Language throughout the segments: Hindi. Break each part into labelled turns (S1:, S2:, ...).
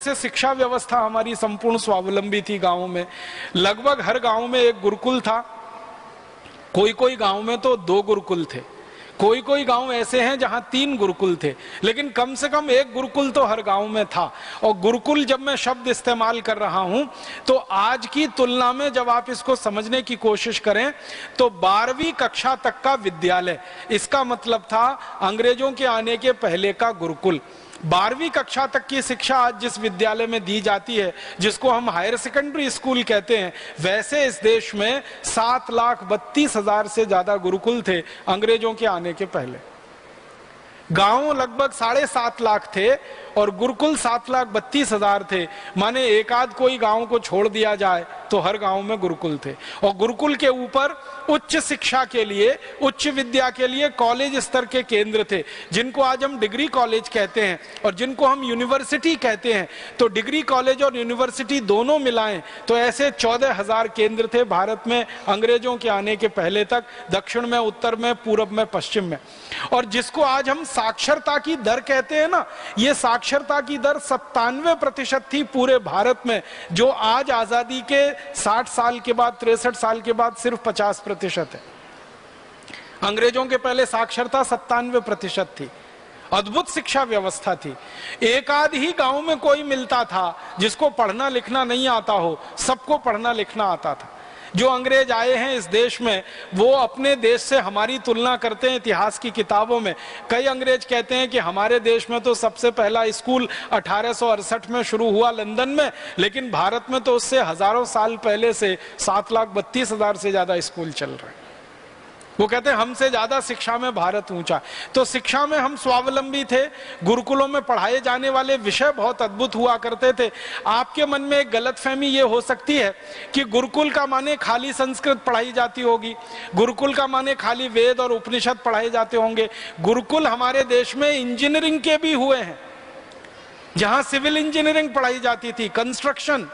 S1: से शिक्षा व्यवस्था हमारी संपूर्ण स्वावलंबी थी। गांवों में लगभग हर गांव में एक गुरुकुल था। कोई कोई गांव में तो 2 गुरुकुल थे, कोई कोई गांव ऐसे हैं जहां 3 गुरुकुल थे, लेकिन कम से कम एक गुरुकुल तो हर गांव में था। और गुरुकुल जब मैं शब्द इस्तेमाल कर रहा हूं तो आज की तुलना में जब आप इसको समझने की कोशिश करें तो 12वीं कक्षा तक का विद्यालय, इसका मतलब था अंग्रेजों के आने के पहले का गुरुकुल। 12वीं कक्षा तक की शिक्षा आज जिस विद्यालय में दी जाती है, जिसको हम हायर सेकेंडरी स्कूल कहते हैं, वैसे इस देश में 7,32,000 से ज्यादा गुरुकुल थे अंग्रेजों के आने के पहले। गांव लगभग 7.5 लाख थे और गुरुकुल 7,32,000 थे। माने एक आध कोई गांव को छोड़ दिया जाए तो हर गांव में गुरुकुल थे। और गुरुकुल के ऊपर उच्च शिक्षा के लिए, उच्च विद्या के लिए कॉलेज स्तर के केंद्र थे, जिनको आज हम डिग्री कॉलेज कहते हैं और जिनको हम यूनिवर्सिटी कहते हैं। तो डिग्री कॉलेज और यूनिवर्सिटी दोनों मिलाएं तो ऐसे 14,000 केंद्र थे भारत में अंग्रेजों के आने के पहले तक, दक्षिण में, उत्तर में, पूर्व में, पश्चिम में। और जिसको आज हम साक्षरता की दर कहते हैं ना, ये साक्षरता की दर 97% थी पूरे भारत में, जो आज आजादी के 60 साल के बाद, 63 साल के बाद सिर्फ 50% है। अंग्रेजों के पहले साक्षरता 97% थी। अद्भुत शिक्षा व्यवस्था थी। एक आध ही गांव में कोई मिलता था जिसको पढ़ना लिखना नहीं आता हो, सबको पढ़ना लिखना आता था। जो अंग्रेज आए हैं इस देश में, वो अपने देश से हमारी तुलना करते हैं इतिहास की किताबों में। कई अंग्रेज कहते हैं कि हमारे देश में तो सबसे पहला स्कूल 1868 में शुरू हुआ लंदन में, लेकिन भारत में तो उससे हजारों साल पहले से 7,32,000 से ज्यादा स्कूल चल रहे हैं। वो कहते हैं हमसे ज्यादा शिक्षा में भारत ऊंचा। तो शिक्षा में हम स्वावलंबी थे। गुरुकुलों में पढ़ाए जाने वाले विषय बहुत अद्भुत हुआ करते थे। आपके मन में एक गलतफहमी ये हो सकती है कि गुरुकुल का माने खाली संस्कृत पढ़ाई जाती होगी, गुरुकुल का माने खाली वेद और उपनिषद पढ़ाए जाते होंगे। गुरुकुल हमारे देश में इंजीनियरिंग के भी हुए हैं, जहां सिविल इंजीनियरिंग पढ़ाई जाती थी, कंस्ट्रक्शन।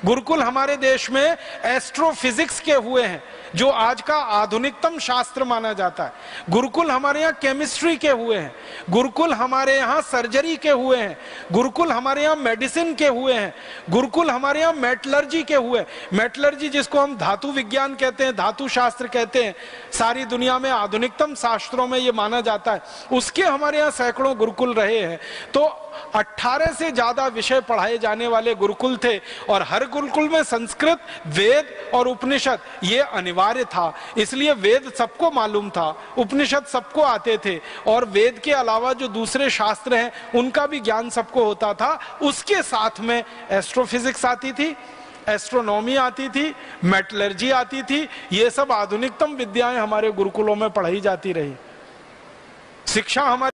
S1: गुरुकुल हमारे देश में एस्ट्रोफिजिक्स के हुए हैं, जो आज का आधुनिकतम शास्त्र माना जाता है। गुरुकुल हमारे यहाँ केमिस्ट्री के हुए हैं, गुरुकुल हमारे यहाँ सर्जरी के हुए हैं, गुरुकुल हमारे यहाँ मेडिसिन के हुए हैं, गुरुकुल हमारे यहाँ मेटलर्जी के हुए। मेटलर्जी जिसको हम धातु विज्ञान कहते हैं, धातु शास्त्र कहते हैं, सारी दुनिया में आधुनिकतम शास्त्रों में ये माना जाता है, उसके हमारे यहाँ सैकड़ों गुरुकुल रहे हैं। तो 18 से ज्यादा विषय पढ़ाए जाने वाले गुरुकुल थे और हर गुरुकुल में संस्कृत, वेद और उपनिषद ये अनिवार्य था। इसलिए वेद सबको मालूम था, उपनिषद सबको आते थे और वेद के अलावा जो दूसरे शास्त्र हैं उनका भी ज्ञान सबको होता था। उसके साथ में एस्ट्रोफिजिक्स आती थी, एस्ट्रोनॉमी आती थी, मेटलर्जी आती थी। ये सब आधुनिकतम विद्याएं हमारे गुरुकुलों में पढ़ाई जाती रही। शिक्षा हमारी